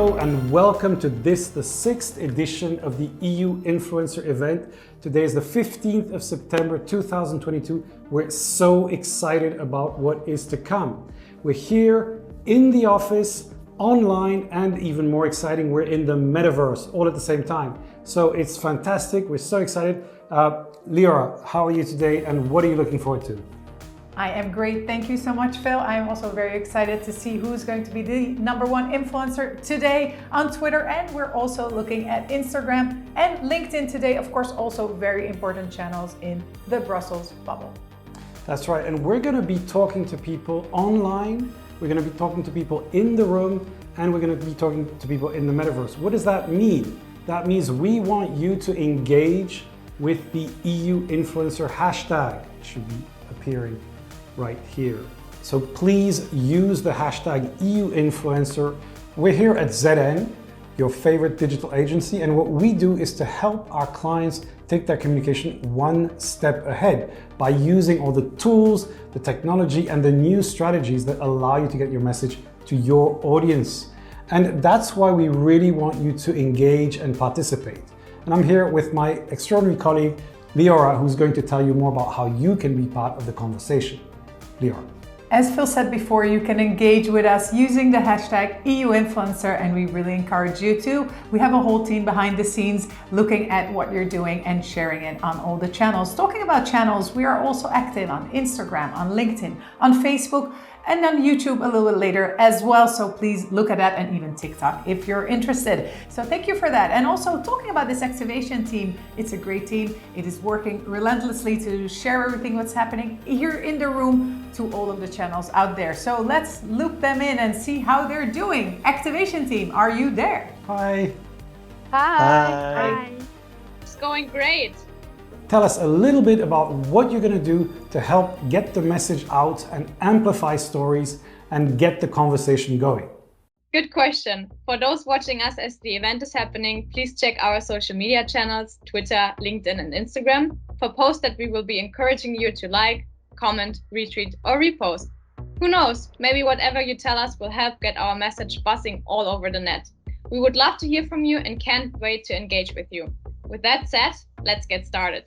Hello and welcome to this, the 6th edition of the EU Influencer event. Today is the 15th of September 2022. We're so excited about what is to come. We're here in the office, online, and even more exciting, we're in the metaverse all at the same time. So it's fantastic. We're so excited. Liora, how are you today and what are you looking forward to? I am great. Thank you so much, Phil. I am also very excited to see who's going to be the #1 influencer today on Twitter. And we're also looking at Instagram and LinkedIn today. Of course, also very important channels in the Brussels bubble. That's right. And we're going to be talking to people online. We're going to be talking to people in the room, and we're going to be talking to people in the metaverse. What does that mean? That means we want you to engage with the EU influencer hashtag. It should be appearing right here. So please use the hashtag EU influencer. We're here at ZN, your favorite digital agency, and what we do is to help our clients take their communication one step ahead by using all the tools, the technology, and the new strategies that allow you to get your message to your audience. And that's why we really want you to engage and participate. And I'm here with my extraordinary colleague, Liora, who's going to tell you more about how you can be part of the conversation. Liora. As Phil said before, you can engage with us using the hashtag EUInfluencer, and we really encourage you to. We have a whole team behind the scenes looking at what you're doing and sharing it on all the channels. Talking about channels, we are also active on Instagram, on LinkedIn, on Facebook, and on YouTube a little bit later as well. So please look at that, and even TikTok if you're interested. So thank you for that. And also talking about this activation team, it's a great team. It is working relentlessly to share everything what's happening here in the room to all of the channels out there. So let's loop them in and see how they're doing. Activation team, are you there? Hi. Hi. It's going great. Tell us a little bit about what you're going to do to help get the message out and amplify stories and get the conversation going. Good question. For those watching us as the event is happening, please check our social media channels, Twitter, LinkedIn, and Instagram for posts that we will be encouraging you to like, comment, retweet, or repost. Who knows, maybe whatever you tell us will help get our message buzzing all over the net. We would love to hear from you and can't wait to engage with you. With that said, let's get started.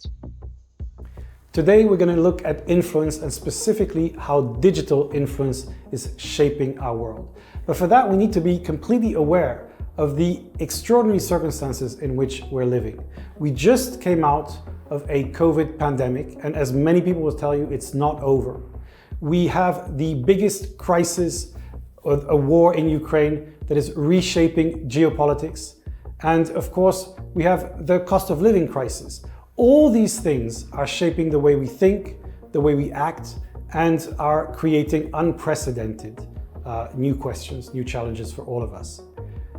Today we're going to look at influence and specifically how digital influence is shaping our world. But for that we need to be completely aware of the extraordinary circumstances in which we're living. We just came out of a COVID pandemic, and as many people will tell you, it's not over. We have the biggest crisis of a war in Ukraine that is reshaping geopolitics. And of course, we have the cost of living crisis. All these things are shaping the way we think, the way we act, and are creating unprecedented new questions, new challenges for all of us.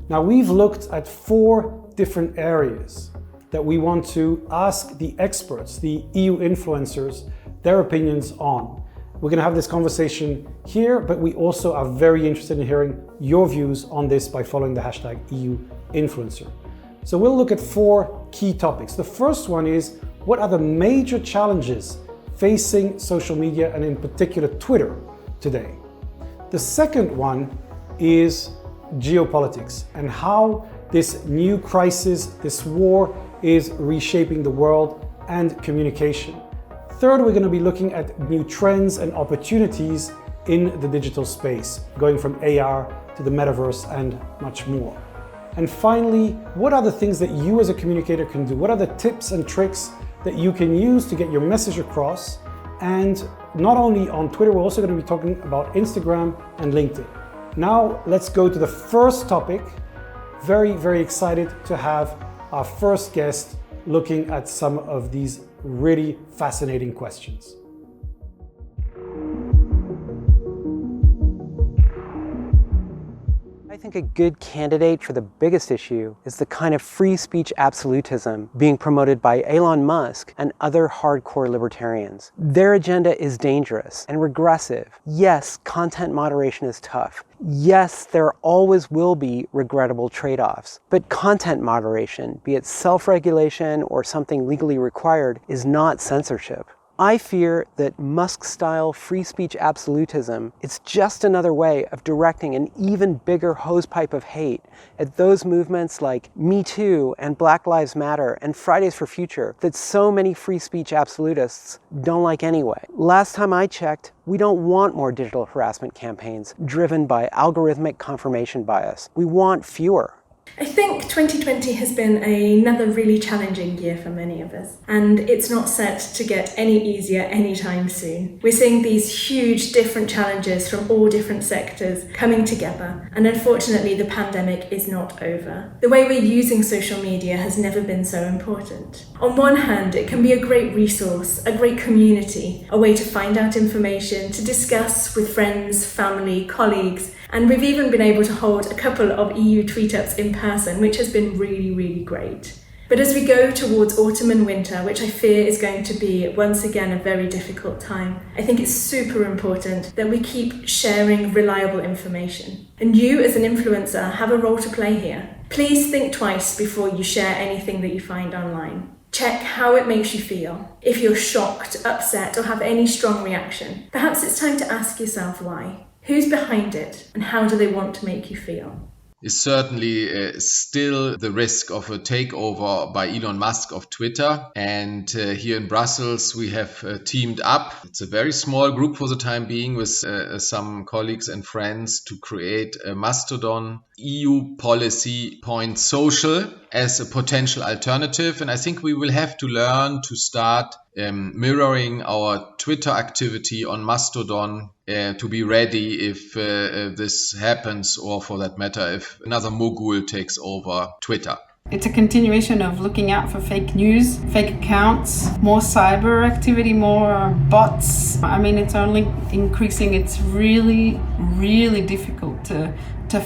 Now, we've looked at 4 different areas that we want to ask the experts, the EU influencers, their opinions on. We're going to have this conversation here, but we also are very interested in hearing your views on this by following the hashtag EUInfluencer. So we'll look at 4 key topics. The first one is, what are the major challenges facing social media and in particular Twitter today? The second one is geopolitics and how this new crisis, this war, is reshaping the world and communication. Third, we're going to be looking at new trends and opportunities in the digital space, going from AR to the metaverse and much more. And finally, what are the things that you as a communicator can do? What are the tips and tricks that you can use to get your message across? And not only on Twitter, we're also going to be talking about Instagram and LinkedIn. Now, let's go to the first topic. Very, very excited to have our first guest looking at some of these really fascinating questions. I think a good candidate for the biggest issue is the kind of free speech absolutism being promoted by Elon Musk and other hardcore libertarians. Their agenda is dangerous and regressive. Yes, content moderation is tough. Yes, there always will be regrettable trade-offs, but content moderation, be it self-regulation or something legally required, is not censorship. I fear that Musk-style free speech absolutism is just another way of directing an even bigger hosepipe of hate at those movements like Me Too and Black Lives Matter and Fridays for Future that so many free speech absolutists don't like anyway. Last time I checked, we don't want more digital harassment campaigns driven by algorithmic confirmation bias. We want fewer. I think 2020 has been another really challenging year for many of us, and it's not set to get any easier anytime soon. We're seeing these huge different challenges from all different sectors coming together, and unfortunately the pandemic is not over. The way we're using social media has never been so important. On one hand, it can be a great resource, a great community, a way to find out information, to discuss with friends, family, colleagues, and we've even been able to hold a couple of EU tweet-ups in person, which has been really, really great. But as we go towards autumn and winter, which I fear is going to be once again a very difficult time, I think it's super important that we keep sharing reliable information. And you as an influencer have a role to play here. Please think twice before you share anything that you find online. Check how it makes you feel. If you're shocked, upset, or have any strong reaction, perhaps it's time to ask yourself why. Who's behind it, and how do they want to make you feel? Is certainly still the risk of a takeover by Elon Musk of Twitter. And here in Brussels, we have teamed up. It's a very small group for the time being with some colleagues and friends to create a Mastodon EU policy point social as a potential alternative. And I think we will have to learn to start mirroring our Twitter activity on Mastodon to be ready if this happens, or for that matter, if another mogul takes over Twitter. It's a continuation of looking out for fake news, fake accounts, more cyber activity, more bots. I mean, it's only increasing. It's really, really difficult to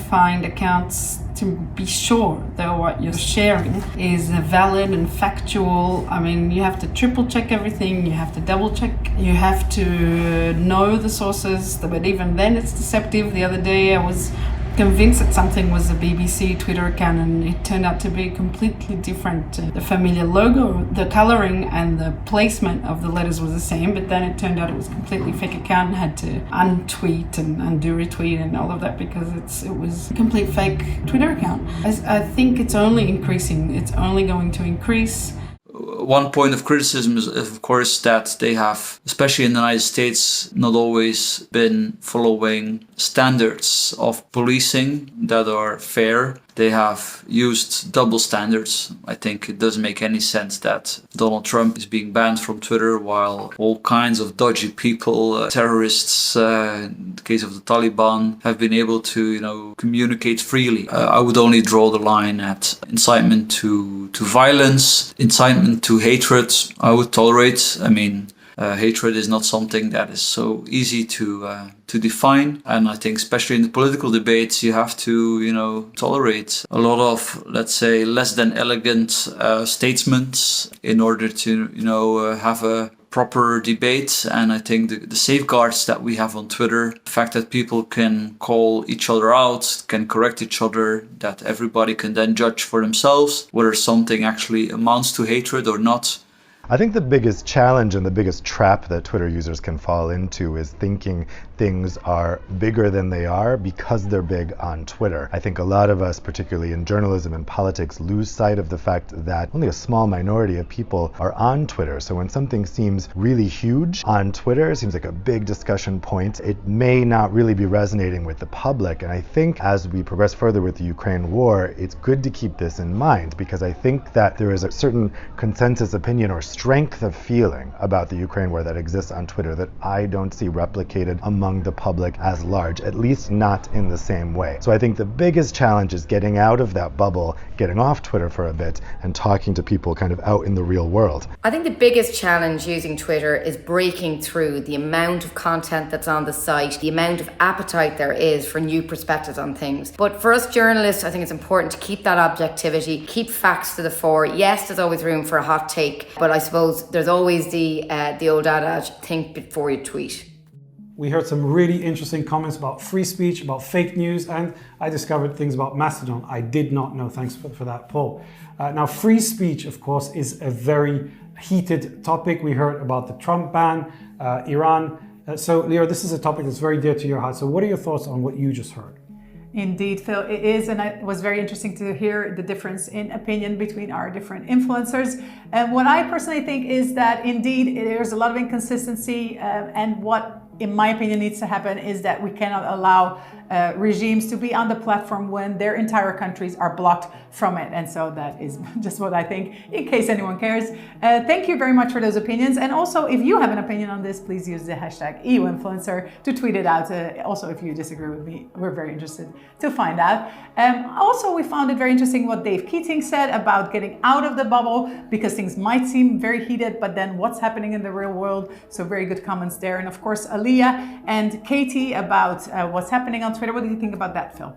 find accounts to be sure that what you're sharing is valid and factual. I mean, you have to triple check everything, you have to double check, you have to know the sources, but even then it's deceptive. The other day I was convinced that something was a BBC Twitter account and it turned out to be completely different. The familiar logo, the coloring and the placement of the letters was the same, but then it turned out it was a completely fake account and had to untweet and undo retweet and all of that because it was a complete fake Twitter account. I think it's only increasing. It's only going to increase. One point of criticism is, of course, that they have, especially in the United States, not always been following standards of policing that are fair. They have used double standards. I think it doesn't make any sense that Donald Trump is being banned from Twitter while all kinds of dodgy people, terrorists, in the case of the Taliban, have been able to, communicate freely. I would only draw the line at incitement to violence, incitement to hatred. I would tolerate. I mean, hatred is not something that is so easy to define, and I think especially in the political debates you have to tolerate a lot of, let's say, less than elegant statements in order to have a proper debate. And I think the safeguards that we have on Twitter, the fact that people can call each other out, can correct each other, that everybody can then judge for themselves whether something actually amounts to hatred or not. I think the biggest challenge and the biggest trap that Twitter users can fall into is thinking things are bigger than they are because they're big on Twitter. I think a lot of us, particularly in journalism and politics, lose sight of the fact that only a small minority of people are on Twitter. So when something seems really huge on Twitter, seems like a big discussion point, it may not really be resonating with the public. And I think as we progress further with the Ukraine war, it's good to keep this in mind, because I think that there is a certain consensus opinion or strength of feeling about the Ukraine war that exists on Twitter that I don't see replicated among the public as large, at least not in the same way. So I think the biggest challenge is getting out of that bubble, getting off Twitter for a bit and talking to people kind of out in the real world. I think the biggest challenge using Twitter is breaking through the amount of content that's on the site, the amount of appetite there is for new perspectives on things. But for us journalists, I think it's important to keep that objectivity, keep facts to the fore. Yes, there's always room for a hot take, but I suppose there's always the old adage, think before you tweet. We heard some really interesting comments about free speech, about fake news, and I discovered things about Mastodon I did not know. Thanks for that, Paul. Now, free speech, of course, is a very heated topic. We heard about the Trump ban, Iran. So Leo, this is a topic that's very dear to your heart. So what are your thoughts on what you just heard? Indeed, Phil, it is, and it was very interesting to hear the difference in opinion between our different influencers. And what I personally think is that indeed there's a lot of inconsistency, and what, in my opinion, needs to happen is that we cannot allow regimes to be on the platform when their entire countries are blocked from it. And so that is just what I think, in case anyone cares. Thank you very much for those opinions. And also, if you have an opinion on this, please use the hashtag EUinfluencer to tweet it out. Also, if you disagree with me, we're very interested to find out. Also, we found it very interesting what Dave Keating said about getting out of the bubble, because things might seem very heated, but then what's happening in the real world? So very good comments there. And of course, Aaliyah and Katie about what's happening on Twitter. What do you think about that, Phil?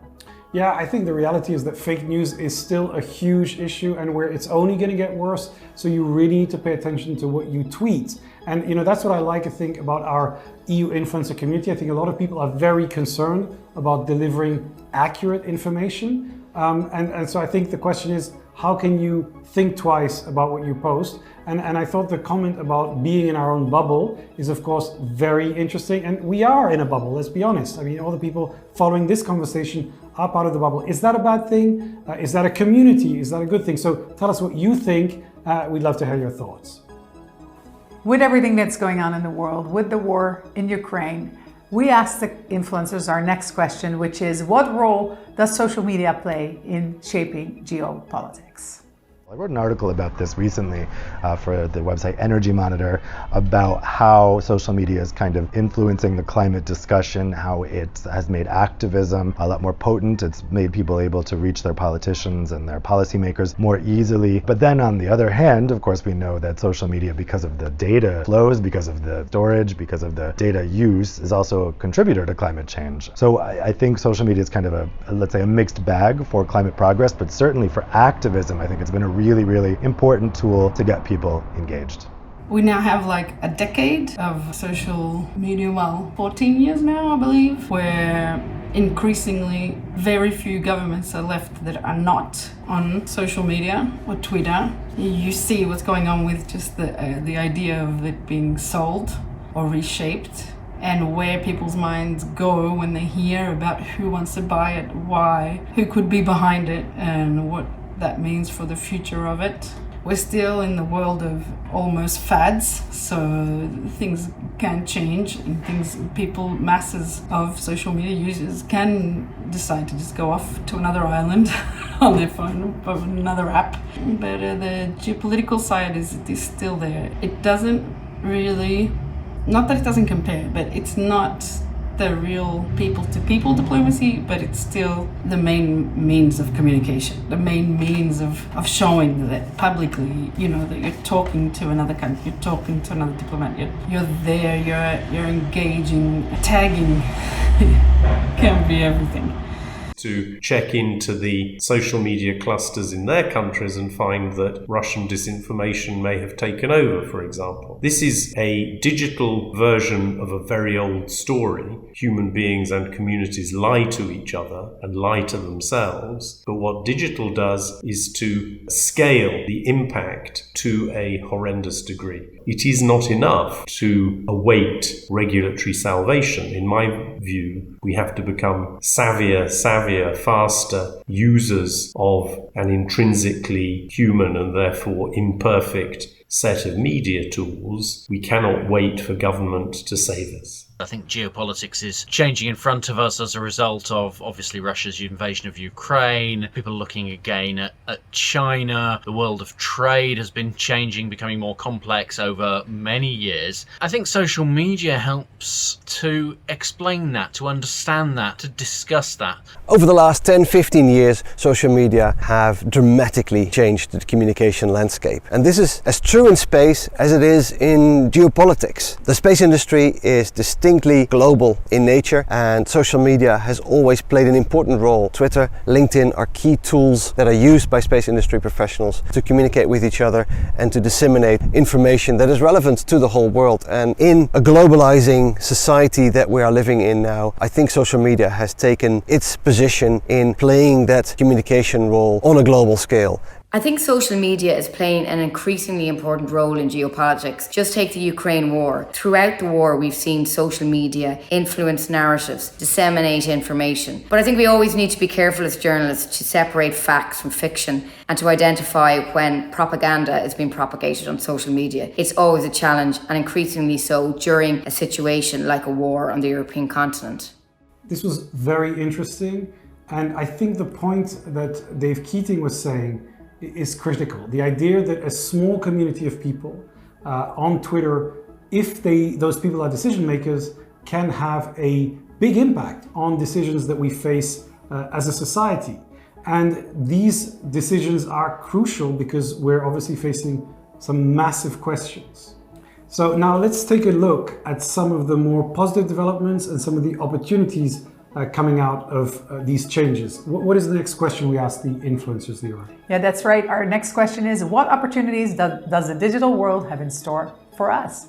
Yeah, I think the reality is that fake news is still a huge issue, and where it's only going to get worse. So you really need to pay attention to what you tweet. And that's what I like to think about our EU influencer community. I think a lot of people are very concerned about delivering accurate information. And so I think the question is, how can you think twice about what you post? And I thought the comment about being in our own bubble is, of course, very interesting. And we are in a bubble, let's be honest. I mean, all the people following this conversation are part of the bubble. Is that a bad thing? Is that a community? Is that a good thing? So tell us what you think. We'd love to hear your thoughts. With everything that's going on in the world, with the war in Ukraine, we asked the influencers our next question, which is, what role does social media play in shaping geopolitics? I wrote an article about this recently for the website Energy Monitor about how social media is kind of influencing the climate discussion, how it has made activism a lot more potent. It's made people able to reach their politicians and their policymakers more easily. But then on the other hand, of course, we know that social media, because of the data flows, because of the storage, because of the data use, is also a contributor to climate change. So I think social media is kind of let's say a mixed bag for climate progress, but certainly for activism, I think it's been a really, really important tool to get people engaged. We now have like a decade of social media, 14 years now, I believe, where increasingly very few governments are left that are not on social media or Twitter. You see what's going on with just the idea of it being sold or reshaped, and where people's minds go when they hear about who wants to buy it, why, who could be behind it, and what that means for the future of it. We're still in the world of almost fads, so things can change, and masses of social media users can decide to just go off to another island on their phone or another app. But the geopolitical side is still there. It doesn't really, not that it doesn't compare, but it's not the real people-to-people diplomacy, but it's still the main means of communication, the main means of showing that publicly, that you're talking to another country, you're talking to another diplomat, you're there, you're engaging, tagging can be everything. To check into the social media clusters in their countries and find that Russian disinformation may have taken over, for example. This is a digital version of a very old story. Human beings and communities lie to each other and lie to themselves. But what digital does is to scale the impact to a horrendous degree. It is not enough to await regulatory salvation. In my view, we have to become savvier, faster users of an intrinsically human and therefore imperfect set of media tools. We cannot wait for government to save us. I think geopolitics is changing in front of us as a result of obviously Russia's invasion of Ukraine, people looking again at China. The world of trade has been changing, becoming more complex over many years. I think social media helps to explain that, to understand that, to discuss that. Over the last 10-15 years, social media have dramatically changed the communication landscape. And this is as true in space as it is in geopolitics. The space industry is distinctly global in nature, and social media has always played an important role. Twitter, LinkedIn are key tools that are used by space industry professionals to communicate with each other and to disseminate information that is relevant to the whole world. And in a globalizing society that we are living in now, I think social media has taken its position in playing that communication role on a global scale. I think social media is playing an increasingly important role in geopolitics. Just take the Ukraine war. Throughout the war, we've seen social media influence narratives, disseminate information. But I think we always need to be careful as journalists to separate facts from fiction and to identify when propaganda is being propagated on social media. It's always a challenge, and increasingly so during a situation like a war on the European continent. This was very interesting, and I think the point that Dave Keating was saying is critical. The idea that a small community of people on Twitter, if those people are decision makers, can have a big impact on decisions that we face as a society. And these decisions are crucial because we're obviously facing some massive questions. So now let's take a look at some of the more positive developments and some of the opportunities coming out of these changes. What is the next question we ask the influencers, Leora? Yeah, that's right. Our next question is, what opportunities does the digital world have in store for us?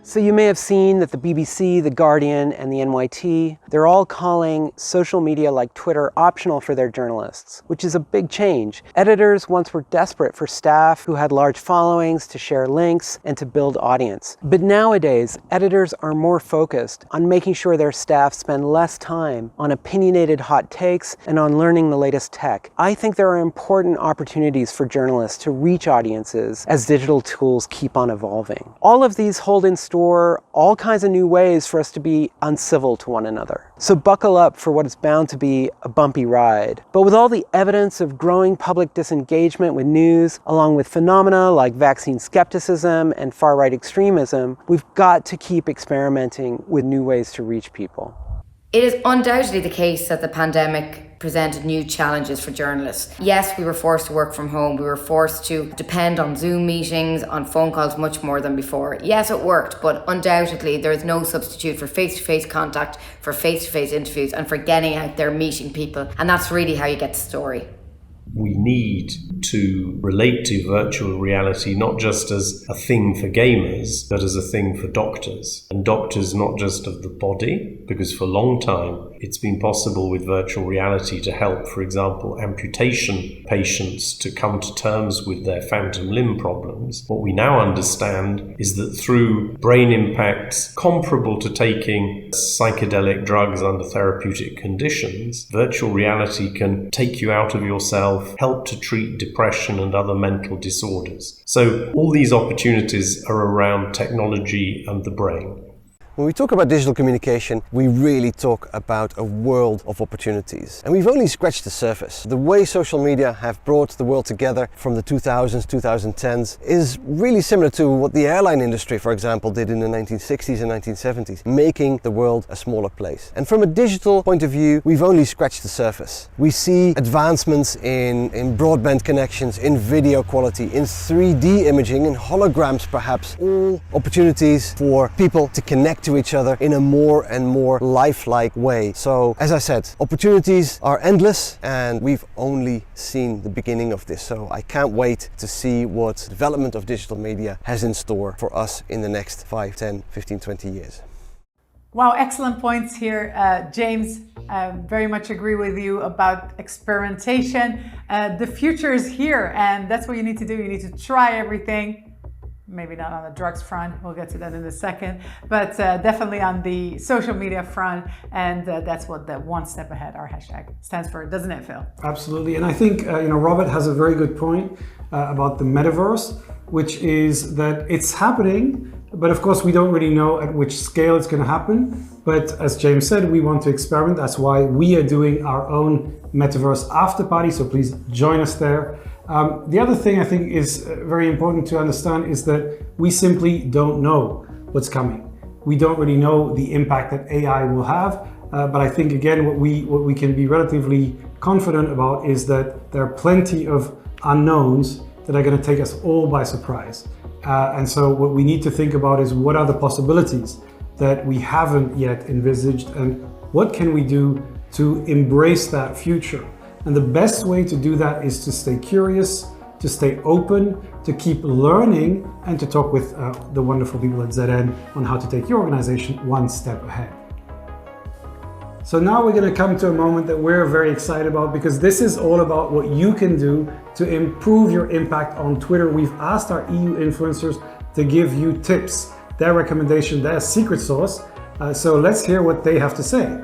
So you may have seen that the BBC, The Guardian, and the NYT, they're all calling social media like Twitter optional for their journalists, which is a big change. Editors once were desperate for staff who had large followings to share links and to build audience. But nowadays, editors are more focused on making sure their staff spend less time on opinionated hot takes and on learning the latest tech. I think there are important opportunities for journalists to reach audiences as digital tools keep on evolving. All of these hold in store all kinds of new ways for us to be uncivil to one another. So buckle up for what is bound to be a bumpy ride. But with all the evidence of growing public disengagement with news, along with phenomena like vaccine skepticism and far-right extremism, we've got to keep experimenting with new ways to reach people. It is undoubtedly the case that the pandemic presented new challenges for journalists. Yes, we were forced to work from home. We were forced to depend on Zoom meetings, on phone calls much more than before. Yes, it worked, but undoubtedly there is no substitute for face-to-face contact, for face-to-face interviews, and for getting out there meeting people. And that's really how you get the story. We need to relate to virtual reality not just as a thing for gamers, but as a thing for doctors. And doctors not just of the body, because for a long time it's been possible with virtual reality to help, for example, amputation patients to come to terms with their phantom limb problems. What we now understand is that through brain impacts comparable to taking psychedelic drugs under therapeutic conditions, virtual reality can take you out of yourself, help to treat depression and other mental disorders. So all these opportunities are around technology and the brain. When we talk about digital communication, we really talk about a world of opportunities. And we've only scratched the surface. The way social media have brought the world together from the 2000s, 2010s is really similar to what the airline industry, for example, did in the 1960s and 1970s, making the world a smaller place. And from a digital point of view, we've only scratched the surface. We see advancements in broadband connections, in video quality, in 3D imaging, in holograms perhaps, all opportunities for people to connect to each other in a more and more lifelike way. So, as I said, opportunities are endless and we've only seen the beginning of this. So I can't wait to see what development of digital media has in store for us in the next 5, 10, 15, 20 years. Wow, excellent points here, James. Very much agree with you about experimentation. The future is here, and that's what you need to do. You need to try everything. Maybe not on the drugs front, we'll get to that in a second, but definitely on the social media front, and that's what the one step ahead, our hashtag, stands for, doesn't it, Phil? Absolutely, and I think Robert has a very good point about the metaverse, which is that it's happening, but of course we don't really know at which scale it's going to happen. But as James said, we want to experiment. That's why we are doing our own metaverse after party, so please join us there. The other thing I think is very important to understand is that we simply don't know what's coming. We don't really know the impact that AI will have, but I think again what we can be relatively confident about is that there are plenty of unknowns that are going to take us all by surprise. And so what we need to think about is what are the possibilities that we haven't yet envisaged, and what can we do to embrace that future. And the best way to do that is to stay curious, to stay open, to keep learning, and to talk with the wonderful people at ZN on how to take your organization one step ahead. So now we're going to come to a moment that we're very excited about, because this is all about what you can do to improve your impact on Twitter. We've asked our EU influencers to give you tips, their recommendation, their secret sauce. So let's hear what they have to say.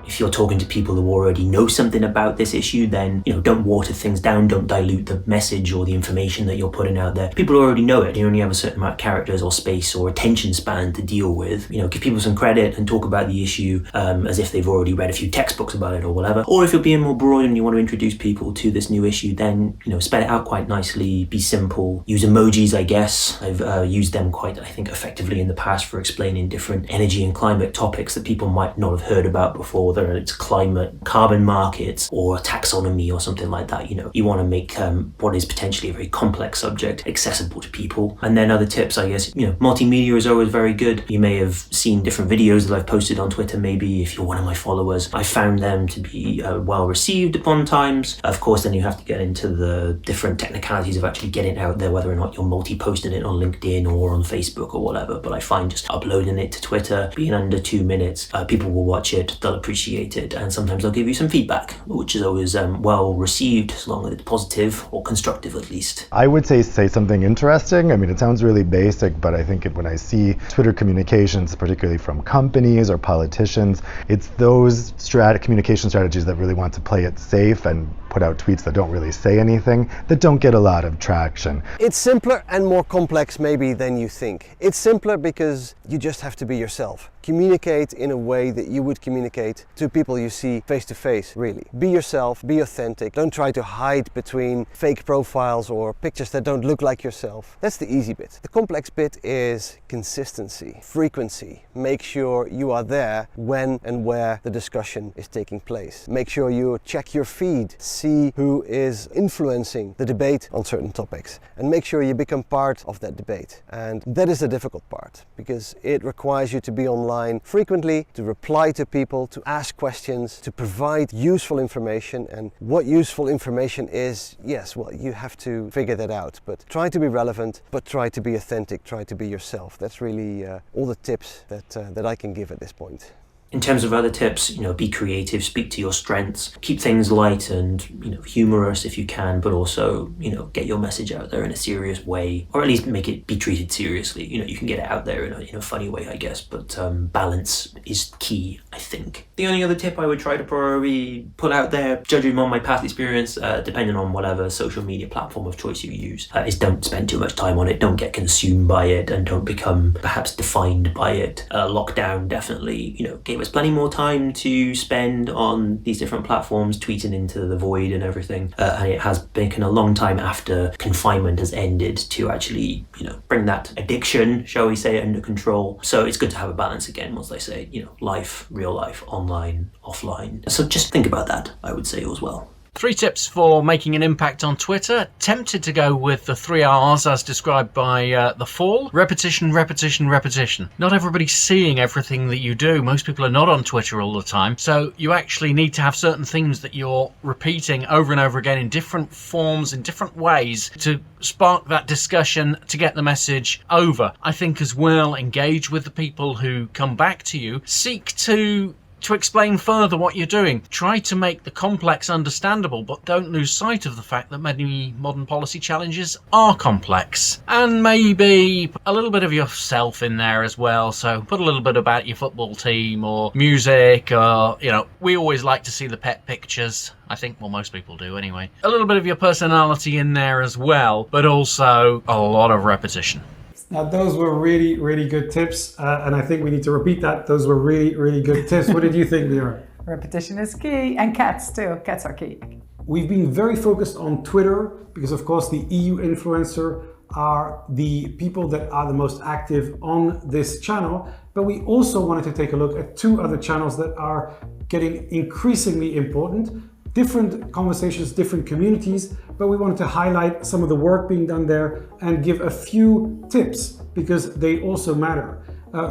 If you're talking to people who already know something about this issue, then, don't water things down, don't dilute the message or the information that you're putting out there. People already know it. You only have a certain amount of characters or space or attention span to deal with. Give people some credit and talk about the issue as if they've already read a few textbooks about it or whatever. Or if you're being more broad and you want to introduce people to this new issue, then, spell it out quite nicely, be simple. Use emojis, I guess. I've used them quite, I think, effectively in the past for explaining different energy and climate topics that people might not have heard about before. Whether it's climate, carbon markets, or taxonomy or something like that. You want to make what is potentially a very complex subject accessible to people. And then other tips, I guess, multimedia is always very good. You may have seen different videos that I've posted on Twitter, maybe if you're one of my followers. I found them to be well received upon times. Of course, then you have to get into the different technicalities of actually getting it out there, whether or not you're multi-posting it on LinkedIn or on Facebook or whatever. But I find just uploading it to Twitter, being under 2 minutes, people will watch it, they'll appreciate it, and sometimes they'll give you some feedback, which is always well received, as long as it's positive or constructive at least. I would say something interesting. I mean, it sounds really basic, but I think when I see Twitter communications, particularly from companies or politicians, it's those communication strategies that really want to play it safe and put out tweets that don't really say anything, that don't get a lot of traction. It's simpler and more complex maybe than you think. It's simpler because you just have to be yourself. Communicate in a way that you would communicate to people you see face to face, really. Be yourself, be authentic. Don't try to hide between fake profiles or pictures that don't look like yourself. That's the easy bit. The complex bit is consistency, frequency. Make sure you are there when and where the discussion is taking place. Make sure you check your feed, see who is influencing the debate on certain topics, and make sure you become part of that debate. And that is the difficult part, because it requires you to be online frequently, to reply to people, to ask questions, to provide useful information. And what useful information is, yes, well, you have to figure that out. But try to be relevant, but try to be authentic, try to be yourself. That's really all the tips that I can give at this point. In terms of other tips, be creative, speak to your strengths, keep things light and, humorous if you can, but also, get your message out there in a serious way, or at least make it be treated seriously. You can get it out there in a funny way, I guess, but balance is key, I think. The only other tip I would try to probably put out there, judging on my past experience, depending on whatever social media platform of choice you use, is don't spend too much time on it, don't get consumed by it, and don't become perhaps defined by it. Lockdown definitely, gave us plenty more time to spend on these different platforms, tweeting into the void and everything. And it has taken a long time after confinement has ended to actually, bring that addiction, shall we say, under control. So it's good to have a balance again, as I say, life, real life, online, offline. So just think about that, I would say as well. 3 tips for making an impact on Twitter. Tempted to go with the 3 R's as described by The Fall. Repetition, repetition, repetition. Not everybody's seeing everything that you do. Most people are not on Twitter all the time. So you actually need to have certain things that you're repeating over and over again in different forms, in different ways, to spark that discussion, to get the message over. I think as well, engage with the people who come back to you. Seek to explain further what you're doing. Try to make the complex understandable, but don't lose sight of the fact that many modern policy challenges are complex. And maybe a little bit of yourself in there as well. So put a little bit about your football team or music, or, we always like to see the pet pictures. I think, well, most people do anyway. A little bit of your personality in there as well, but also a lot of repetition. Now, those were really, really good tips, and I think we need to repeat that. Those were really, really good tips. What did you think, Leora? Repetition is key, and cats too. Cats are key. We've been very focused on Twitter because, of course, the EU influencer are the people that are the most active on this channel. But we also wanted to take a look at 2 other channels that are getting increasingly important. Different conversations, different communities, but we wanted to highlight some of the work being done there and give a few tips because they also matter.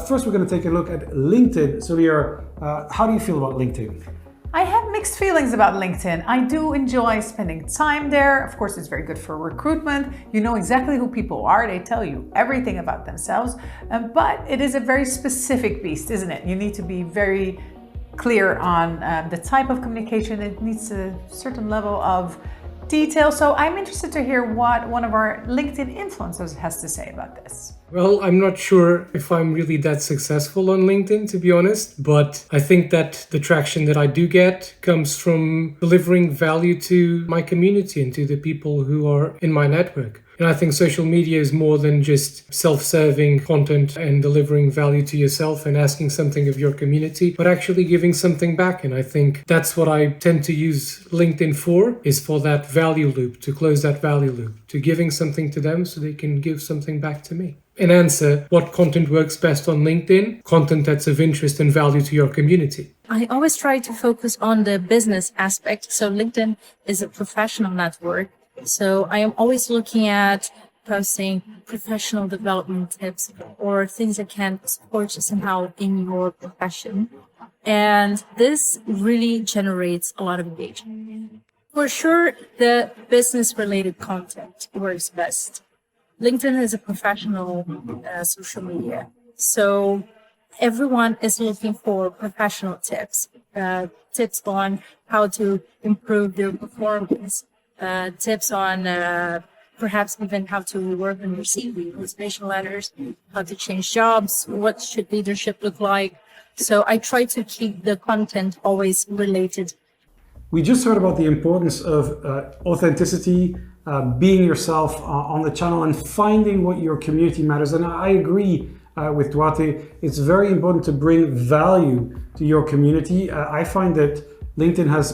First, we're going to take a look at LinkedIn. So, Leora, how do you feel about LinkedIn? I have mixed feelings about LinkedIn. I do enjoy spending time there. Of course, it's very good for recruitment. You know exactly who people are. They tell you everything about themselves. But it is a very specific beast, isn't it? You need to be very clear on the type of communication. It needs a certain level of detail. So I'm interested to hear what one of our LinkedIn influencers has to say about this. Well, I'm not sure if I'm really that successful on LinkedIn, to be honest, but I think that the traction that I do get comes from delivering value to my community and to the people who are in my network. And I think social media is more than just self-serving content and delivering value to yourself and asking something of your community, but actually giving something back. And I think that's what I tend to use LinkedIn for, is for that value loop, to close that value loop, to giving something to them so they can give something back to me. And answer what content works best on LinkedIn, content that's of interest and value to your community. I always try to focus on the business aspect. So LinkedIn is a professional network. So I am always looking at posting professional development tips or things that can support you somehow in your profession. And this really generates a lot of engagement. For sure, the business-related content works best. LinkedIn is a professional social media. So everyone is looking for professional tips, tips on how to improve their performance, tips on perhaps even how to work on your CV, motivation letters, how to change jobs, what should leadership look like. So I try to keep the content always related. We just heard about the importance of authenticity, being yourself on the channel and finding what your community matters. And I agree with Duarte. It's very important to bring value to your community. I find that LinkedIn has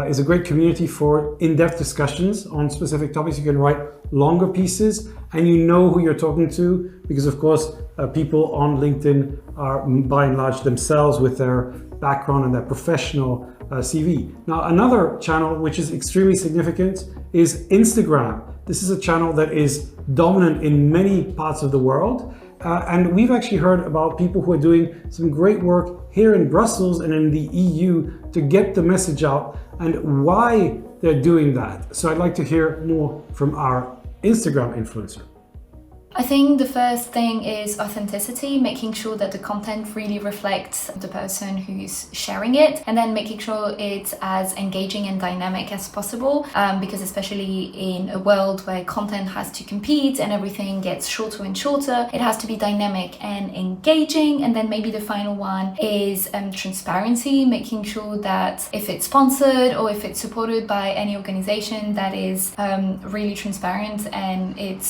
is a great community for in-depth discussions on specific topics. You can write longer pieces and you know who you're talking to, because of course people on LinkedIn are by and large themselves with their background and their professional CV. Now another channel which is extremely significant is Instagram. This is a channel that is dominant in many parts of the world. And we've actually heard about people who are doing some great work here in Brussels and in the EU to get the message out and why they're doing that. So I'd like to hear more from our Instagram influencer. I think the first thing is authenticity, making sure that the content really reflects the person who's sharing it, and then making sure it's as engaging and dynamic as possible, because especially in a world where content has to compete and everything gets shorter and shorter, it has to be dynamic and engaging. And then maybe the final one is transparency, making sure that if it's sponsored or if it's supported by any organization, that is really transparent and it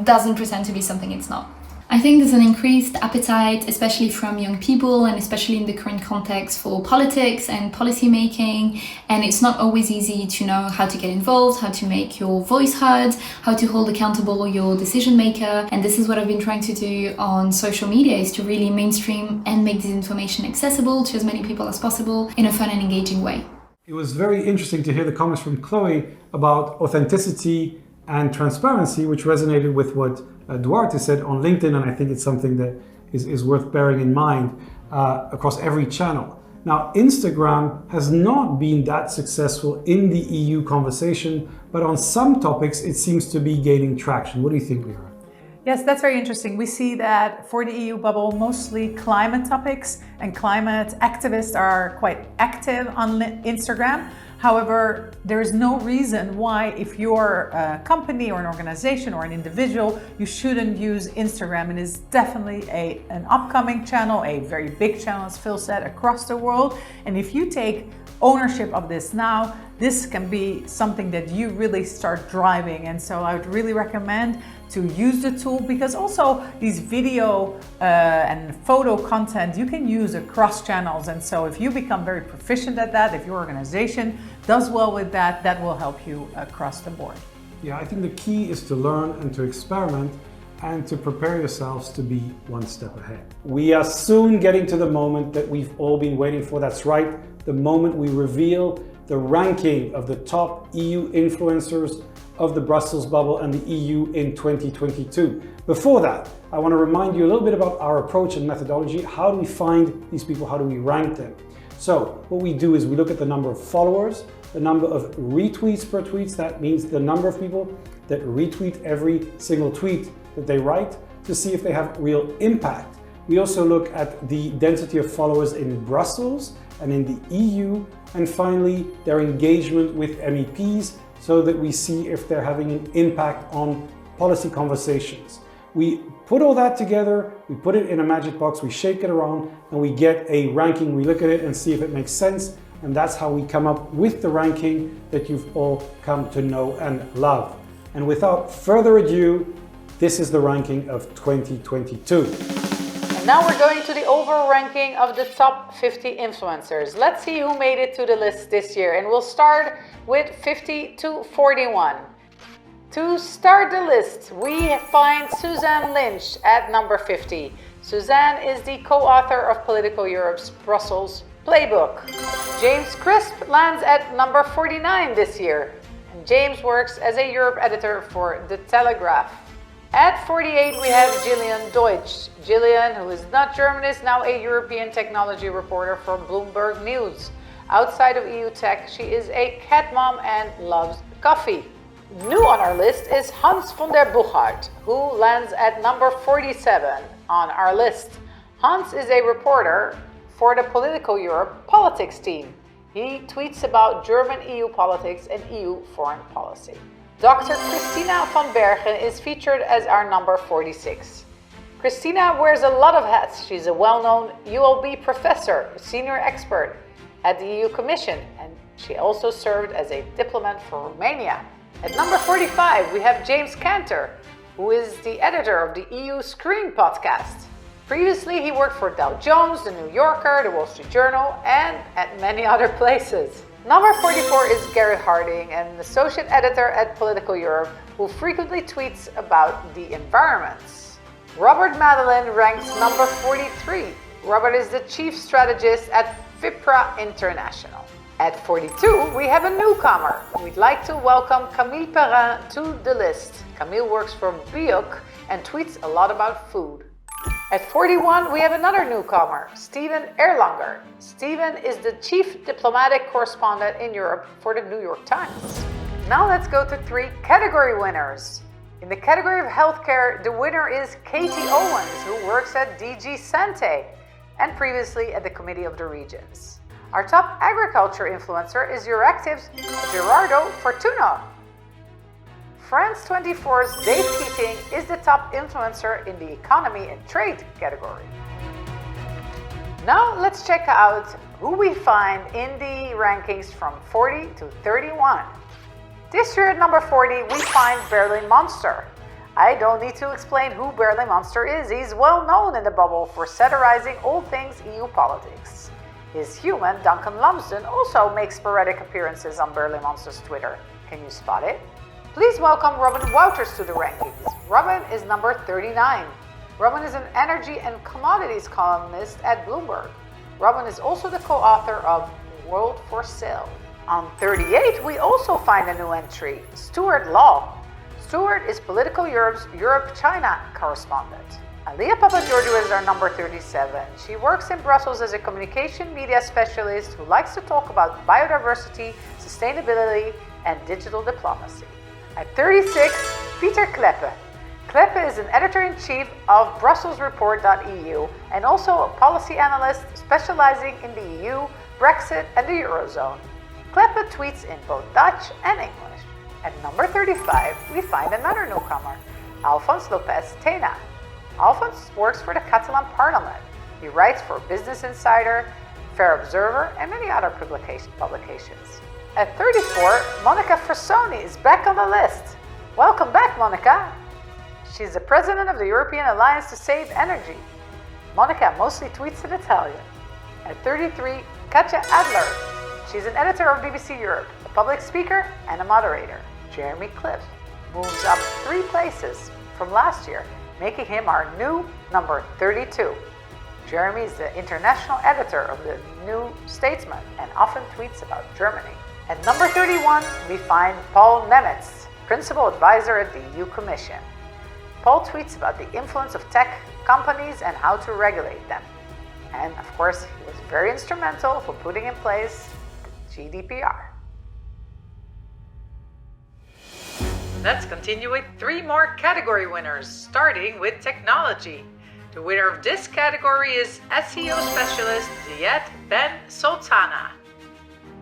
doesn't pretend to be something it's not. I think there's an increased appetite, especially from young people and especially in the current context, for politics and policy making. And it's not always easy to know how to get involved, how to make your voice heard, how to hold accountable your decision maker. And this is what I've been trying to do on social media, is to really mainstream and make this information accessible to as many people as possible in a fun and engaging way. It was very interesting to hear the comments from Chloe about authenticity and transparency, which resonated with what Duarte said on LinkedIn, and I think it's something that is worth bearing in mind across every channel. Now, Instagram has not been that successful in the EU conversation, but on some topics it seems to be gaining traction. What do you think, Lyra? Yes, that's very interesting. We see that for the EU bubble, mostly climate topics and climate activists are quite active on Instagram. However, there is no reason why, if you're a company or an organization or an individual, you shouldn't use Instagram. It is definitely an upcoming channel, a very big channel, as Phil said, across the world. And if you take ownership of this now, this can be something that you really start driving. And so I would really recommend to use the tool, because also these video and photo content you can use across channels. And so if you become very proficient at that, if your organization does well with that, that will help you across the board. Yeah, I think the key is to learn and to experiment and to prepare yourselves to be one step ahead. We are soon getting to the moment that we've all been waiting for. That's right, the moment we reveal the ranking of the top EU influencers of the Brussels bubble and the EU in 2022. Before that, I want to remind you a little bit about our approach and methodology. How do we find these people? How do we rank them? So what we do is we look at the number of followers, the number of retweets per tweet. That means the number of people that retweet every single tweet that they write, to see if they have real impact. We also look at the density of followers in Brussels and in the EU, and finally their engagement with MEPs so that we see if they're having an impact on policy conversations. We put all that together, we put it in a magic box, we shake it around, and we get a ranking. We look at it and see if it makes sense, and that's how we come up with the ranking that you've all come to know and love. And without further ado, this is the ranking of 2022. And now we're going to the overall ranking of the top 50 influencers. Let's see who made it to the list this year, and we'll start with 50 to 41. To start the list, we find Suzanne Lynch at number 50. Suzanne is the co-author of Political Europe's Brussels Playbook. James Crisp lands at number 49 this year. And James works as a Europe editor for The Telegraph. At 48, we have Gillian Deutsch. Gillian, who is not German, is now a European technology reporter for Bloomberg News. Outside of EU tech, she is a cat mom and loves coffee. New on our list is Hans von der Buchart, who lands at number 47 on our list. Hans is a reporter for the Political Europe politics team. He tweets about German EU politics and EU foreign policy. Dr. Christina van Bergen is featured as our number 46. Christina wears a lot of hats. She's a well-known ULB professor, senior expert at the EU Commission, and she also served as a diplomat for Romania. At number 45, we have James Cantor, who is the editor of the EU Screen podcast. Previously, he worked for Dow Jones, The New Yorker, The Wall Street Journal, and at many other places. Number 44 is Garrett Harding, an associate editor at Political Europe, who frequently tweets about the environment. Robert Madeleine ranks number 43. Robert is the chief strategist at FIPRA International. At 42, we have a newcomer. We'd like to welcome Camille Perrin to the list. Camille works for Biok and tweets a lot about food. At 41, we have another newcomer, Steven Erlanger. Steven is the chief diplomatic correspondent in Europe for the New York Times. Now let's go to 3 category winners. In the category of healthcare, the winner is Katie Owens, who works at DG Sante and previously at the Committee of the Regions. Our top agriculture influencer is Euractiv's Gerardo Fortuno. France 24's Dave Keating is the top influencer in the economy and trade category. Now let's check out who we find in the rankings from 40 to 31. This year at number 40, we find Berlin Monster. I don't need to explain who Berlin Monster is. He's well known in the bubble for satirizing all things EU politics. His human, Duncan Lumsden, also makes sporadic appearances on Berlin Monster's Twitter. Can you spot it? Please welcome Robin Wouters to the rankings. Robin is number 39. Robin is an energy and commodities columnist at Bloomberg. Robin is also the co-author of World for Sale. On 38, we also find a new entry, Stuart Law. Stuart is Political Europe's Europe-China correspondent. Alia Papageorgiou is our number 37. She works in Brussels as a communication media specialist who likes to talk about biodiversity, sustainability, and digital diplomacy. At 36, Peter Kleppe. Kleppe is an editor-in-chief of BrusselsReport.eu and also a policy analyst specializing in the EU, Brexit, and the Eurozone. Kleppe tweets in both Dutch and English. At number 35, we find another newcomer, Alphonse Lopez Tena. Alphonse works for the Catalan Parliament. He writes for Business Insider, Fair Observer, and many other publications. At 34, Monica Frassoni is back on the list. Welcome back, Monica. She's the president of the European Alliance to Save Energy. Monica mostly tweets in Italian. At 33, Katja Adler. She's an editor of BBC Europe, a public speaker, and a moderator. Jeremy Cliff moves up 3 places from last year, making him our new number 32. Jeremy is the international editor of the New Statesman and often tweets about Germany. At number 31, we find Paul Nemitz, principal advisor at the EU Commission. Paul tweets about the influence of tech companies and how to regulate them. And of course, he was very instrumental for putting in place the GDPR. Let's continue with 3 more category winners, starting with technology. The winner of this category is SEO specialist Ziad Ben Sultana.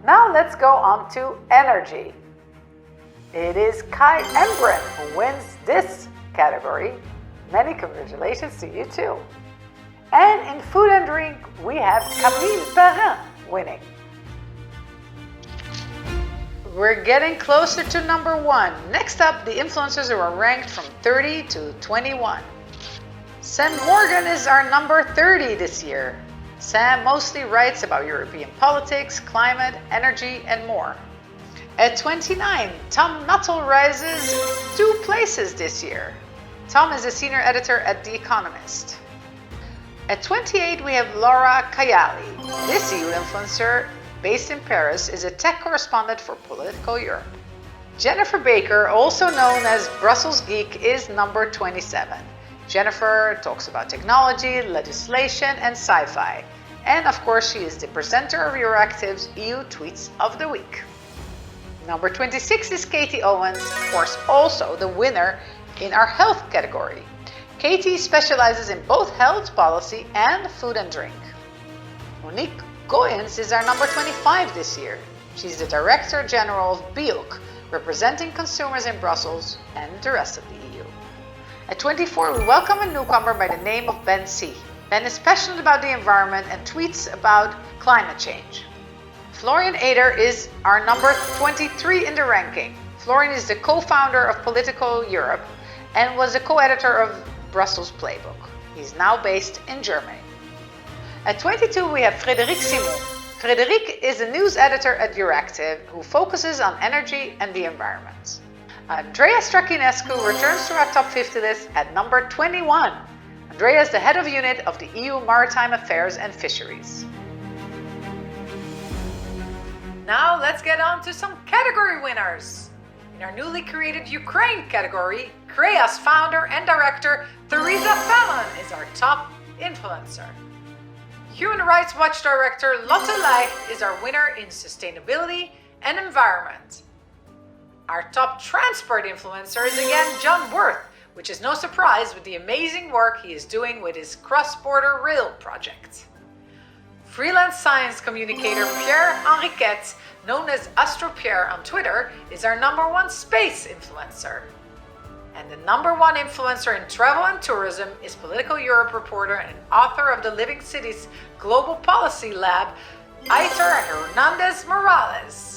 Now let's go on to energy. It is Kai Embren who wins this category. Many congratulations to you too. And in food and drink, we have Camille Perrin winning. We're getting closer to number 1. Next up, the influencers who are ranked from 30 to 21. Sam Morgan is our number 30 this year. Sam mostly writes about European politics, climate, energy, and more. At 29, Tom Nuttall rises 2 places this year. Tom is a senior editor at The Economist. At 28, we have Laura Kayali. This EU influencer, based in Paris, is a tech correspondent for Political Europe. Jennifer Baker, also known as Brussels Geek, is number 27. Jennifer talks about technology, legislation, and sci-fi. And of course, she is the presenter of Euractiv's EU Tweets of the Week. Number 26 is Katie Owens, of course also the winner in our health category. Katie specializes in both health policy and food and drink. Monique Goyens is our number 25 this year. She's the Director General of BEUC, representing consumers in Brussels and the rest of the EU. At 24, we welcome a newcomer by the name of Ben C. Ben is passionate about the environment and tweets about climate change. Florian Eder is our number 23 in the ranking. Florian is the co-founder of Political Europe and was the co-editor of Brussels Playbook. He's now based in Germany. At 22, we have Frédéric Simon. Frédéric is a news editor at Euractiv who focuses on energy and the environment. Andrea Strachinescu returns to our top 50 list at number 21. Andrea is the head of unit of the EU Maritime Affairs and Fisheries. Now let's get on to some category winners. In our newly created Ukraine category, Kreas founder and director Theresa Fallon is our top influencer. Human Rights Watch director Lotte Leicht is our winner in sustainability and environment. Our top transport influencer is again John Worth, which is no surprise with the amazing work he is doing with his cross-border rail project. Freelance science communicator Pierre Henriquet, known as AstroPierre on Twitter, is our number 1 space influencer. And the number 1 influencer in travel and tourism is Political Europe reporter and author of the Living Cities Global Policy Lab, Aitor Hernandez Morales.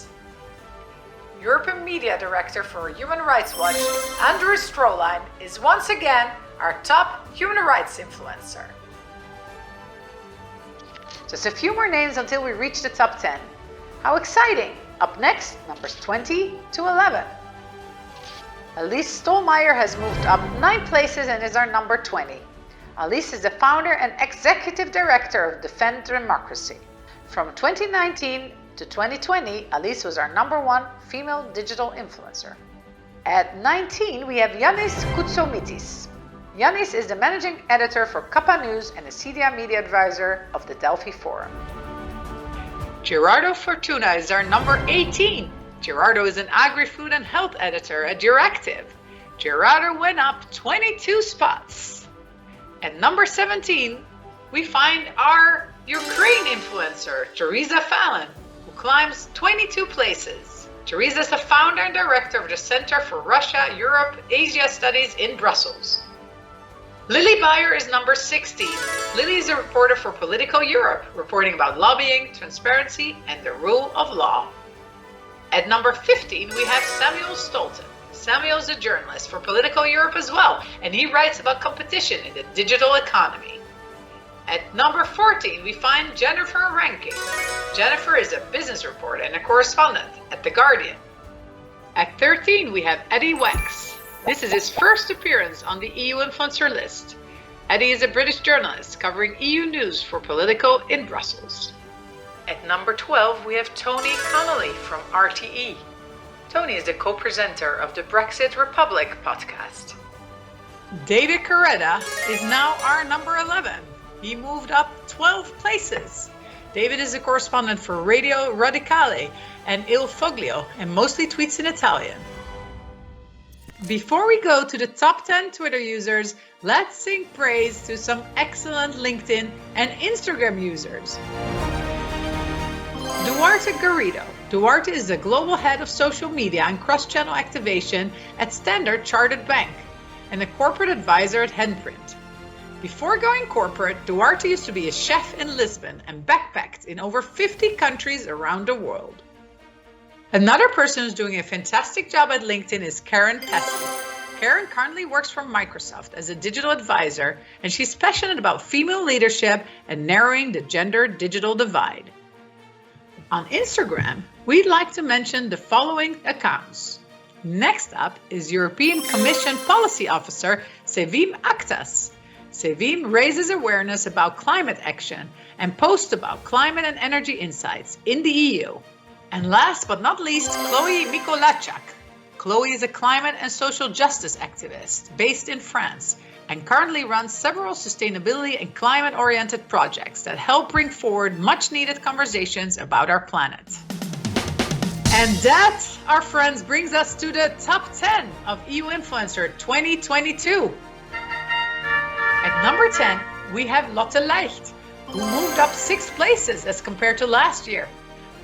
European Media Director for Human Rights Watch, Andrew Stroline, is once again our top human rights influencer. Just a few more names until we reach the top 10. How exciting! Up next, numbers 20 to 11. Elise Stolmeyer has moved up 9 places and is our number 20. Elise is the founder and executive director of Defend Democracy. From 2019 to 2020, Elise was our number 1 female digital influencer. At 19, we have Yanis Koutsomitis. Yanis is the managing editor for Kappa News and a CDA media advisor of the Delphi Forum. Gerardo Fortuna is our number 18. Gerardo is an agri-food and health editor at Euractiv. Gerardo went up 22 spots. At number 17, we find our Ukraine influencer, Theresa Fallon, who climbs 22 places. Theresa is the founder and director of the Center for Russia, Europe, Asia Studies in Brussels. Lily Beyer is number 16. Lily is a reporter for Political Europe, reporting about lobbying, transparency, and the rule of law. At number 15, we have Samuel Stolten. Samuel is a journalist for Political Europe as well, and he writes about competition in the digital economy. At number 14, we find Jennifer Rankin. Jennifer is a business reporter and a correspondent at The Guardian. At 13, we have Eddie Wex. This is his first appearance on the EU influencer list. Eddie is a British journalist covering EU news for Politico in Brussels. At number 12, we have Tony Connolly from RTE. Tony is the co-presenter of the Brexit Republic podcast. David Correda is now our number 11. He moved up 12 places. David is a correspondent for Radio Radicale and Il Foglio and mostly tweets in Italian. Before we go to the top 10 Twitter users, let's sing praise to some excellent LinkedIn and Instagram users. Duarte Garrido. Duarte is the global head of social media and cross-channel activation at Standard Chartered Bank and a corporate advisor at Handprint. Before going corporate, Duarte used to be a chef in Lisbon and backpacked in over 50 countries around the world. Another person who's doing a fantastic job at LinkedIn is Karen Pesky. Karen currently works for Microsoft as a digital advisor, and she's passionate about female leadership and narrowing the gender digital divide. On Instagram, we'd like to mention the following accounts. Next up is European Commission Policy Officer Sevim Aktas. Sevim raises awareness about climate action and posts about climate and energy insights in the EU. And last but not least, Chloe Mikolajczak. Chloe is a climate and social justice activist based in France and currently runs several sustainability and climate-oriented projects that help bring forward much-needed conversations about our planet. And that, our friends, brings us to the top 10 of EU Influencer 2022. At number 10, we have Lotte Leicht, who moved up 6 places as compared to last year.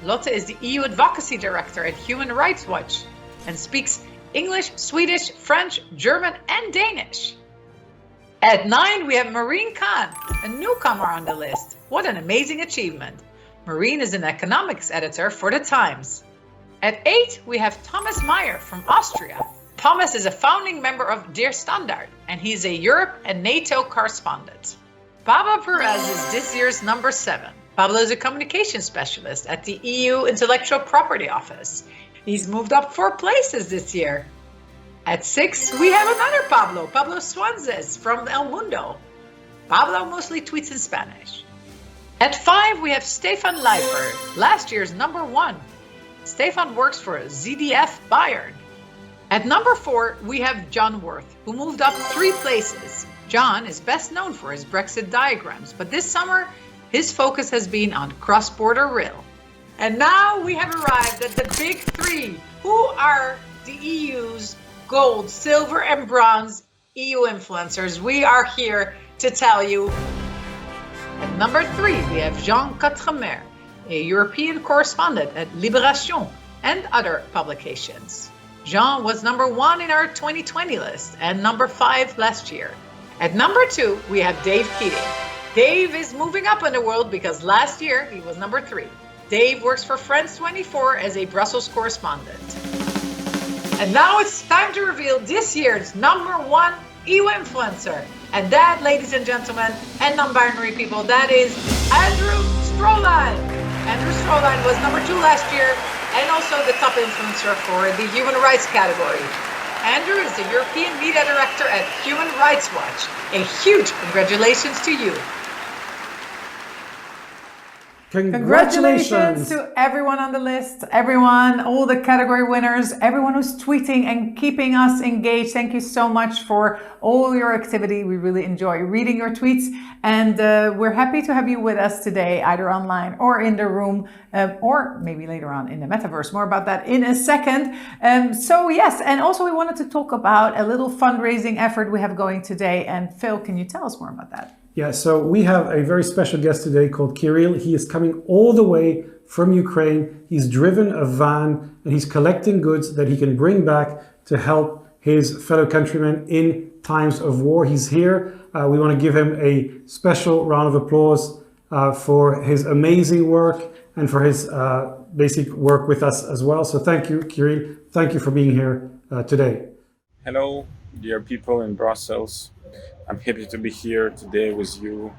Lotte is the EU Advocacy Director at Human Rights Watch and speaks English, Swedish, French, German, and Danish. At 9, we have Marine Khan, a newcomer on the list. What an amazing achievement. Marine is an economics editor for The Times. At 8, we have Thomas Meyer from Austria. Thomas is a founding member of Der Standard, and he's a Europe and NATO correspondent. Pablo Perez is this year's number 7. Pablo is a communication specialist at the EU Intellectual Property Office. He's moved up 4 places this year. At 6, we have another Pablo Swanzes from El Mundo. Pablo mostly tweets in Spanish. At 5, we have Stefan Leifert, last year's number 1. Stefan works for ZDF Bayern. At number 4, we have John Worth, who moved up 3 places. John is best known for his Brexit diagrams, but this summer, his focus has been on cross-border rail. And now we have arrived at the big 3, who are the EU's gold, silver, and bronze EU influencers. We are here to tell you. At number 3, we have Jean Quatremer, a European correspondent at Libération and other publications. Jean was number 1 in our 2020 list and number 5 last year. At number 2, we have Dave Keating. Dave is moving up in the world because last year he was number 3. Dave works for France 24 as a Brussels correspondent. And now it's time to reveal this year's number 1 EU influencer. And that, ladies and gentlemen, and non-binary people, that is Andrew Stroline. Andrew Stroline was number 2 last year and also the top influencer for the human rights category. Andrew is the European Media Director at Human Rights Watch. A huge congratulations to you. Congratulations to everyone on the list, everyone, all the category winners, everyone who's tweeting and keeping us engaged. Thank you so much for all your activity. We really enjoy reading your tweets, and we're happy to have you with us today, either online or in the room, or maybe later on in the metaverse. More about that in a second. So yes, and also we wanted to talk about a little fundraising effort we have going today. And Phil, can you tell us more about that? Yeah, so we have a very special guest today called Kirill. He is coming all the way from Ukraine. He's driven a van and he's collecting goods that he can bring back to help his fellow countrymen in times of war. He's here. We want to give him a special round of applause for his amazing work and for his basic work with us as well. So thank you, Kirill. Thank you for being here today. Hello, dear people in Brussels. I'm happy to be here today with you.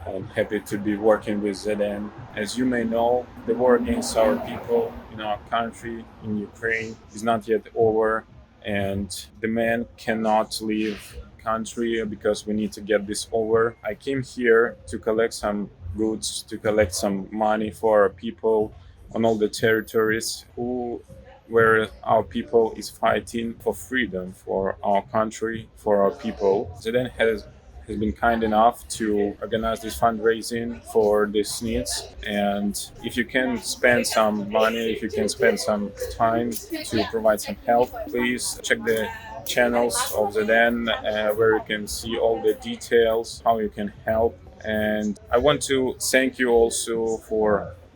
I'm happy to be working with ZN. As you may know, the war against our people in our country, in Ukraine, is not yet over, and the men cannot leave country because we need to get this over. I came here to collect some goods, to collect some money for our people on all the territories where our people is fighting for freedom, for our country, for our people. ZN has been kind enough to organize this fundraising for these needs. And if you can spend some money, if you can spend some time to provide some help, please check the channels of ZN where you can see all the details, how you can help. And I want to thank you also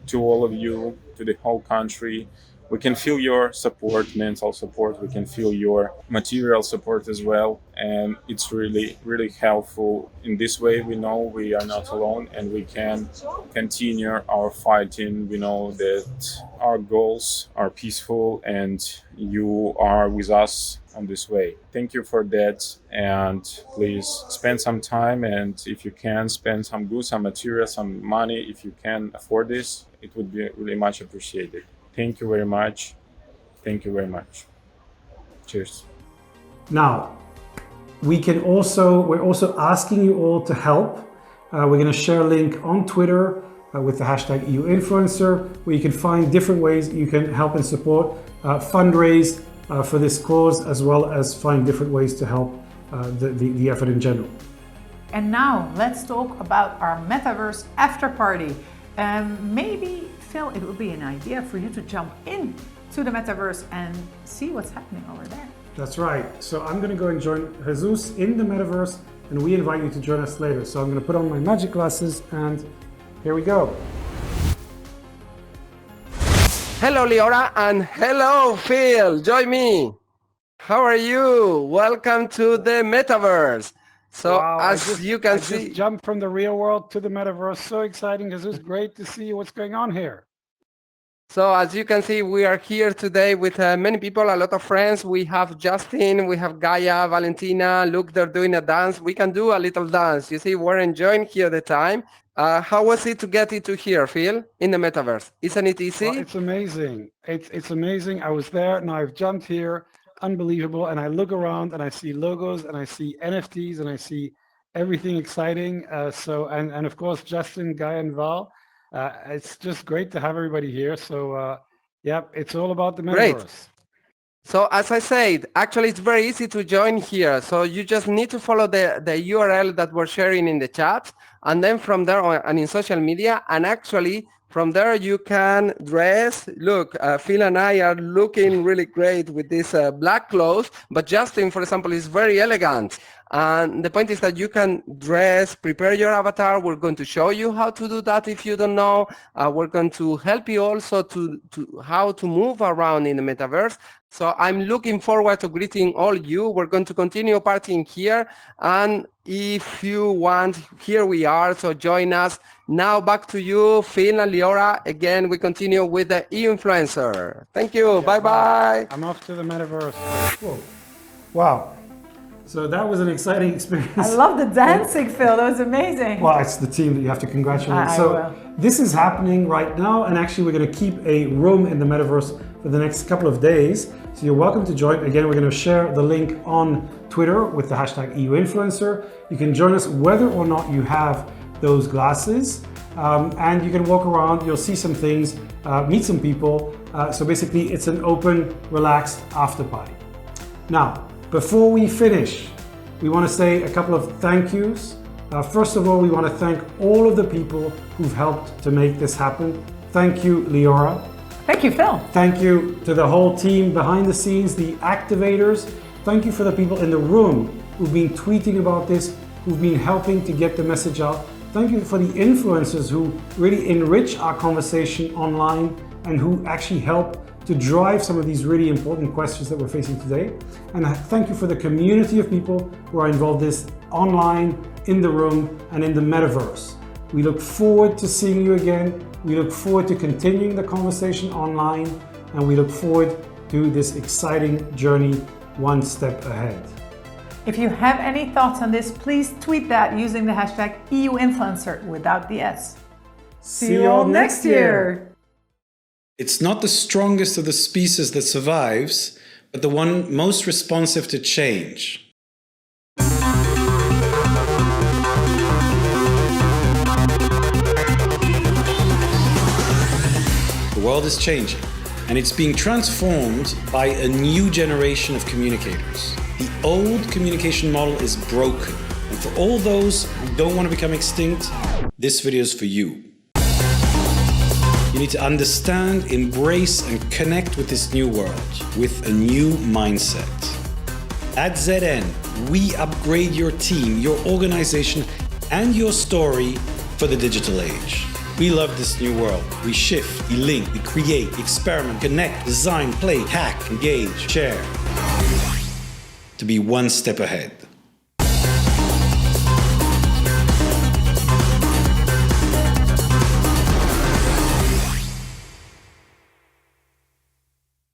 to all of you, to the whole country. We can feel your support, mental support. We can feel your material support as well. And it's really, really helpful. In this way, we know we are not alone and we can continue our fighting. We know that our goals are peaceful and you are with us on this way. Thank you for that. And please spend some time. And if you can, spend some goods, some material, some money. If you can afford this, it would be really much appreciated. Thank you very much. Thank you very much. Cheers. Now, we're also asking you all to help. We're going to share a link on Twitter with the hashtag EUinfluencer, where you can find different ways you can help and support, fundraise for this cause, as well as find different ways to help the effort in general. And now let's talk about our Metaverse after party. Maybe, Phil, it would be an idea for you to jump in to the Metaverse and see what's happening over there. That's right. So I'm going to go and join Jesus in the Metaverse, and we invite you to join us later. So I'm going to put on my magic glasses, and here we go. Hello, Liora, and hello, Phil. Join me. How are you? Welcome to the Metaverse. So wow, as you can see, just jumped from the real world to the Metaverse. So exciting. Jesus, great to see what's going on here. So as you can see, we are here today with many people, a lot of friends. We have Justin, we have Gaia, Valentina. Look, they're doing a dance. We can do a little dance. You see, we're enjoying here the time. How was it to get into here, Phil, in the Metaverse? Isn't it easy? Well, it's amazing. It's amazing. I was there, now I've jumped here. Unbelievable. And I look around and I see logos and I see NFTs and I see everything exciting. And of course, Justin, Guy, and Val. It's just great to have everybody here. So yeah, it's all about the Metaverse. Great. So as I said, actually it's very easy to join here. So you just need to follow the URL that we're sharing in the chat, and then from there and in social media, and actually from there you can dress. Look, Phil and I are looking really great with this black clothes, but Justin, for example, is very elegant. And the point is that you can dress, prepare your avatar. We're going to show you how to do that if you don't know. We're going to help you also to how to move around in the Metaverse. So I'm looking forward to greeting all you. We're going to continue partying here. And if you want, here we are. So join us. Now back to you, Phil and Liora. Again, we continue with the EUinfluencer. Thank you. Bye-bye. I'm off to the Metaverse. Whoa. Wow. So that was an exciting experience. I love the dancing, Phil. That was amazing. Well, it's the team that you have to congratulate. This is happening right now, and actually we're going to keep a room in the Metaverse for the next couple of days. So you're welcome to join. Again, we're going to share the link on Twitter with the hashtag EUinfluencer. You can join us whether or not you have those glasses, and you can walk around. You'll see some things, meet some people. So basically, it's an open, relaxed after party. Now, before we finish, we want to say a couple of thank yous. First of all, we want to thank all of the people who've helped to make this happen. Thank you, Liora. Thank you, Phil. Thank you to the whole team behind the scenes, the activators. Thank you for the people in the room who've been tweeting about this, who've been helping to get the message out. Thank you for the influencers who really enrich our conversation online and who actually help to drive some of these really important questions that we're facing today. And thank you for the community of people who are involved in this online, in the room, and in the Metaverse. We look forward to seeing you again. We look forward to continuing the conversation online, and we look forward to this exciting journey one step ahead. If you have any thoughts on this, please tweet that using the hashtag EUinfluencer without the S. See you all next year. It's not the strongest of the species that survives, but the one most responsive to change. The world is changing, and it's being transformed by a new generation of communicators. The old communication model is broken, and for all those who don't want to become extinct, this video is for you. You need to understand, embrace, and connect with this new world with a new mindset. At ZN, we upgrade your team, your organization, and your story for the digital age. We love this new world. We shift, we link, we create, experiment, connect, design, play, hack, engage, share. To be one step ahead.